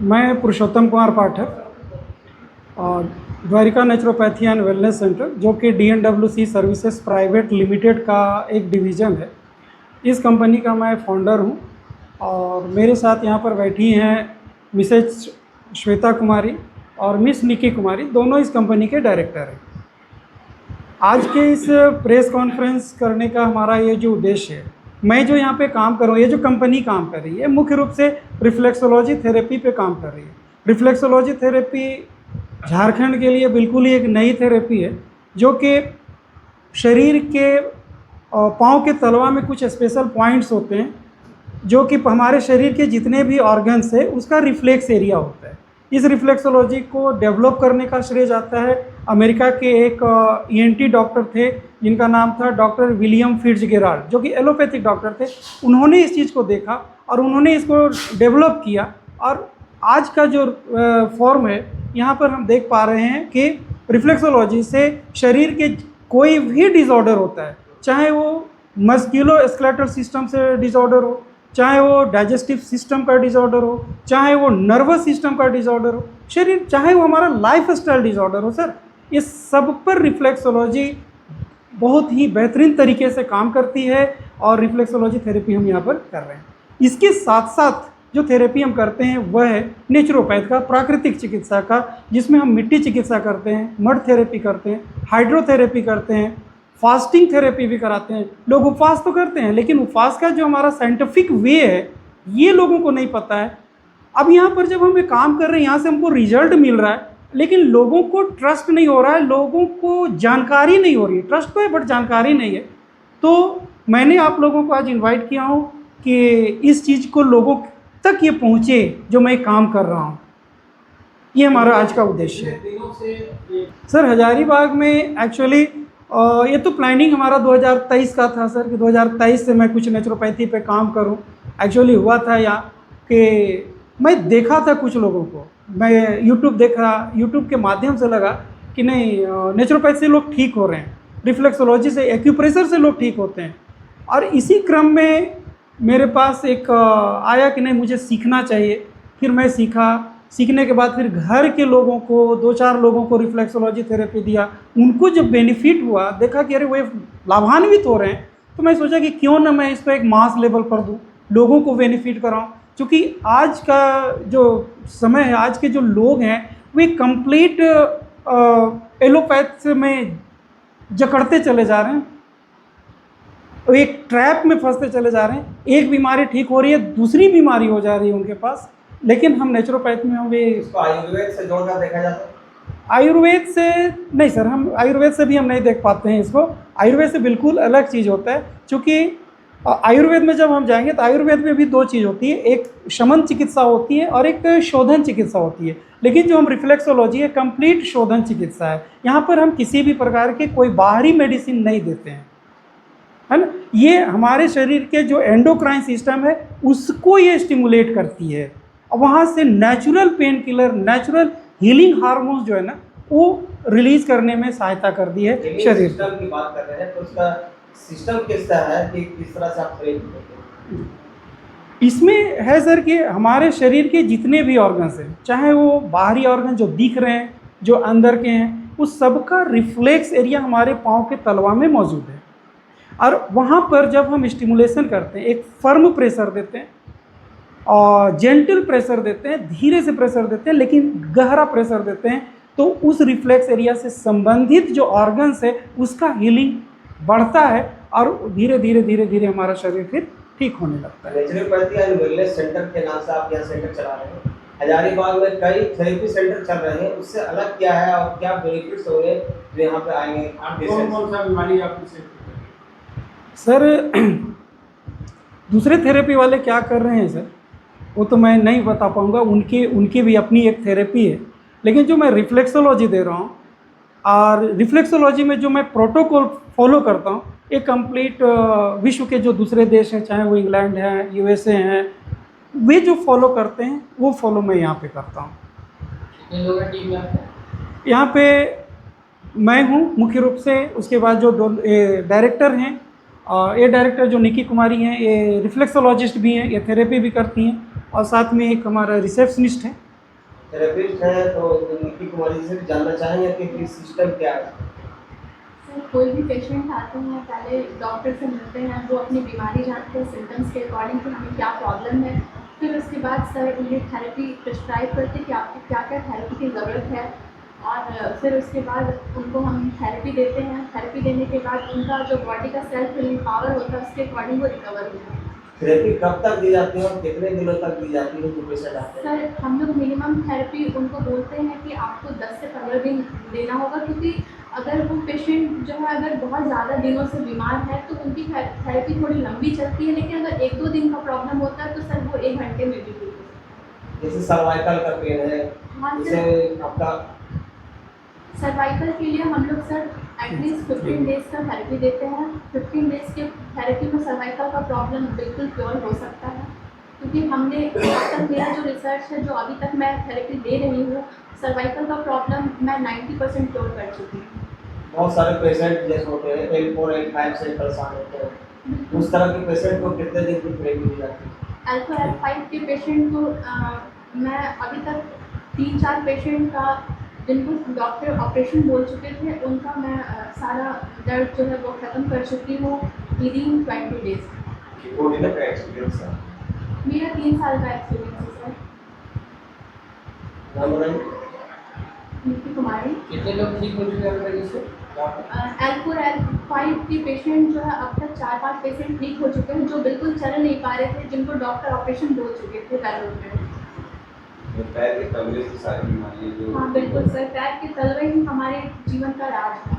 मैं पुरुषोत्तम कुमार पाठक और Dwarika naturopathy and wellness centre जो कि DNWC सर्विसेज प्राइवेट लिमिटेड का एक डिवीज़न है, इस कंपनी का मैं फाउंडर हूं। और मेरे साथ यहाँ पर बैठी हैं मिसेज श्वेता कुमारी और मिस निकी कुमारी, दोनों इस कंपनी के डायरेक्टर हैं। आज के इस प्रेस कॉन्फ्रेंस करने का हमारा ये जो उद्देश्य है, मैं जो यहाँ पे काम कर रहा हूँ, ये जो कंपनी काम कर रही है मुख्य रूप से रिफ्लेक्सोलॉजी थेरेपी पे काम कर रही है। रिफ्लेक्सोलॉजी थेरेपी झारखंड के लिए बिल्कुल ही एक नई थेरेपी है जो कि शरीर के पाँव के तलवा में कुछ स्पेशल पॉइंट्स होते हैं जो कि हमारे शरीर के जितने भी ऑर्गन्स है उसका रिफ्लेक्स एरिया होता है। इस रिफ्लेक्सोलॉजी को डेवलप करने का श्रेय जाता है अमेरिका के एक ENT डॉक्टर थे जिनका नाम था डॉक्टर विलियम फिट्जगेराल्ड, जो कि एलोपैथिक डॉक्टर थे। उन्होंने इस चीज़ को देखा और उन्होंने इसको डेवलप किया और आज का जो फॉर्म है यहाँ पर हम देख पा रहे हैं कि रिफ्लेक्सोलॉजी से शरीर के कोई भी डिसऑर्डर होता है, चाहे वो मस्कुलोस्केलेटल सिस्टम से डिसऑर्डर हो, चाहे वो डाइजेस्टिव सिस्टम का डिसऑर्डर हो, चाहे वो नर्वस सिस्टम का डिसऑर्डर हो, शरीर चाहे वो हमारा लाइफ स्टाइल डिसऑर्डर हो, सर इस सब पर रिफ्लेक्सोलॉजी बहुत ही बेहतरीन तरीके से काम करती है और रिफ्लेक्सोलॉजी थेरेपी हम यहाँ पर कर रहे हैं। इसके साथ साथ जो थेरेपी हम करते हैं वह है नेचुरोपैथ का, प्राकृतिक चिकित्सा का, जिसमें हम मिट्टी चिकित्सा करते हैं, मड थेरेपी करते हैं, हाइड्रोथेरेपी करते हैं, फास्टिंग थेरेपी भी कराते हैं। लोग उपवास तो करते हैं लेकिन उपवास का जो हमारा साइंटिफिक वे है ये लोगों को नहीं पता है। अब यहाँ पर जब हम ये काम कर रहे हैं, यहाँ से हमको रिजल्ट मिल रहा है लेकिन लोगों को ट्रस्ट नहीं हो रहा है, लोगों को जानकारी नहीं हो रही है। ट्रस्ट तो है बट जानकारी नहीं है। तो मैंने आप लोगों को आज इन्वाइट किया हूँ कि इस चीज़ को लोगों तक ये पहुँचे जो मैं काम कर रहा हूँ। ये हमारा आज का उद्देश्य है। सर हजारीबाग में एक्चुअली ये तो प्लानिंग हमारा 2023 का था सर, कि 2023 से मैं कुछ नेचुरोपैथी पे काम करूं। एक्चुअली हुआ था यहाँ कि मैं देखा था कुछ लोगों को, मैं यूट्यूब देखा, यूट्यूब के माध्यम से लगा कि नहीं नेचुरोपैथी से लोग ठीक हो रहे हैं, रिफ्लेक्सोलॉजी से, एक्यूप्रेशर से लोग ठीक होते हैं। और इसी क्रम में मेरे पास एक आया कि नहीं मुझे सीखना चाहिए। फिर मैं सीखने के बाद फिर घर के लोगों को, 2-4 लोगों को रिफ्लेक्सोलॉजी थेरेपी दिया। उनको जब बेनिफिट हुआ, देखा कि अरे वो लाभान्वित हो रहे हैं, तो मैं सोचा कि क्यों ना मैं इसको एक मास लेवल पर दूँ, लोगों को बेनिफिट कराऊँ। क्योंकि आज का जो समय है, आज के जो लोग हैं वे कंप्लीट एलोपैथ में जकड़ते चले जा रहे हैं, एक ट्रैप में फंसते चले जा रहे हैं। एक बीमारी ठीक हो रही है, दूसरी बीमारी हो जा रही है उनके पास। लेकिन हम नेचुरोपैथ में हम इसको आयुर्वेद से जोड़कर देखा जाता है। आयुर्वेद से नहीं सर, हम आयुर्वेद से भी हम नहीं देख पाते हैं इसको। आयुर्वेद से बिल्कुल अलग चीज़ होता है। क्योंकि आयुर्वेद में जब हम जाएंगे तो आयुर्वेद में भी 2 चीज़ होती है, एक शमन चिकित्सा होती है और एक शोधन चिकित्सा होती है। लेकिन जो हम रिफ्लेक्सोलॉजी है कंप्लीट शोधन चिकित्सा है। यहाँ पर हम किसी भी प्रकार के कोई बाहरी मेडिसिन नहीं देते हैं, है ना। ये हमारे शरीर के जो एंडोक्राइन सिस्टम है उसको ये स्टिमुलेट करती है और वहाँ से natural pain killer, natural healing hormones जो है ना वो रिलीज करने में सहायता कर दी है शरीर सिस्टम की बात कर रहे हैं, तो उसका सिस्टम किस तरह है कि किस तरह से आप ट्रेन करते हैं? इसमें है सर कि हमारे शरीर के जितने भी ऑर्गन्स हैं, चाहे वो बाहरी ऑर्गन जो दिख रहे हैं, जो अंदर के हैं, उस सब का रिफ्लेक्स एरिया हमारे पाँव के तलवा में मौजूद है। और वहाँ पर जब हम स्टिमुलेशन करते हैं, एक फर्म प्रेशर देते हैं और जेंटल प्रेशर देते हैं, धीरे से प्रेशर देते हैं लेकिन गहरा प्रेशर देते हैं, तो उस रिफ्लेक्स एरिया से संबंधित जो ऑर्गन्स है उसका हीलिंग बढ़ता है और धीरे धीरे धीरे धीरे हमारा शरीर फिर ठीक होने लगता है। नेचुरोपैथी एंड वेलनेस सेंटर के नाम से आप यहाँ सेंटर चला रहे हैं। हजारीबाग में कई थेरेपी सेंटर चल रहे हैं, उससे अलग क्या है और क्या बेनिफिट्स होंगे जो यहाँ पे आएंगे? कौन सा बीमारी आपको सर दूसरे थेरेपी वाले क्या कर रहे हैं सर वो तो मैं नहीं बता पाऊँगा, उनकी भी अपनी एक थेरेपी है। लेकिन जो मैं रिफ्लेक्सोलॉजी दे रहा हूँ और रिफ्लेक्सोलॉजी में जो मैं प्रोटोकॉल फॉलो करता हूँ, एक कंप्लीट विश्व के जो दूसरे देश हैं, चाहे वो इंग्लैंड है, USA हैं, वे जो फॉलो करते हैं वो फॉलो मैं यहाँ पे करता हूँ। यहाँ पे मैं हूँ मुख्य रूप से, उसके बाद जो 2 डायरेक्टर हैं, ये डायरेक्टर जो निकी कुमारी हैं ये रिफ्लेक्सोलॉजिस्ट भी हैं, ये थेरेपी भी करती हैं और साथ में एक हमारा रिसेप्शनिस्ट है थेरेपिस्ट हैं तो नीति कुमारी जी से जानना चाहेंगे कि सिस्टम क्या है। सर कोई भी पेशेंट आते हैं पहले डॉक्टर से मिलते हैं, वो अपनी बीमारी जानते हैं सिम्टम्स के अकॉर्डिंग कि हमें क्या प्रॉब्लम है। फिर उसके बाद सर उन्हें थेरेपी प्रिस्क्राइब करते हैं कि आपको क्या क्या थेरेपी की ज़रूरत है, और फिर उसके बाद उनको हम थेरेपी देते हैं। थेरेपी देने के बाद उनका जो बॉडी का सेल्फ हीलिंग पावर होता है उसके अकॉर्डिंग वो रिकवर होता है। थेरेपी कब तक दी जाती है और कितने दिनों तक दी जाती है जो पेशेंट आते हैं? सर हम लोग मिनिमम थेरेपी उनको बोलते हैं कि आपको 10 से 15 दिन देना होगा, क्योंकि अगर वो पेशेंट जो है अगर बहुत ज़्यादा दिनों से बीमार है तो उनकी थेरेपी थोड़ी लंबी चलती है, लेकिन अगर 1-2 दिन का प्रॉब्लम होता है तो सर वो 1 घंटे में भी ठीक हो सकता जैसे सर्वाइकल का पेन है, है। हाँ जैसे सर, आपका सर्वाइकल के लिए हम लोग सर एटलीस्ट 15 डेज़ का थेरेपी देते हैं। 15 डेज़ के थेरेपी में सर्वाइकल का प्रॉब्लम बिल्कुल क्योर हो सकता है, क्योंकि हमने अब तक मेरा जो रिसर्च है जो अभी तक मैं थेरेपी दे रही हूँ, सर्वाइकल का प्रॉब्लम मैं 90% क्योर कर चुकी हूँ। बहुत सारे पेशेंट जैसे होते हैं L4 L5 से परेशान होते हैं, उस तरह के पेशेंट को कितने दिन की थेरेपी दी जाती है? L4 L5 के पेशेंट को मैं अभी तक 3-4 पेशेंट का जिनको डॉक्टर ऑपरेशन बोल चुके थे उनका मैं सारा दर्द जो है वो ख़त्म कर चुकी हूँ विदिन 20 डेज़। कितने दिन का एक्सपीरियंस है? मेरा 3 साल का एक्सपीरियंस है सर। नाम बताइए। नीति कुमारी। कितने लोग ठीक हो चुके हैं मेरे से? L4 L5 के पेशेंट जो है अब तक 4-5 पेशेंट ठीक हो चुके हैं जो बिल्कुल चल नहीं पा रहे थे, जिनको डॉक्टर ऑपरेशन बोल चुके थे पैरों में। ये पैर के तलवे से सारी बीमारियां जो हाँ बिल्कुल सर, पैर के तलवे ही हमारे जीवन का राज है।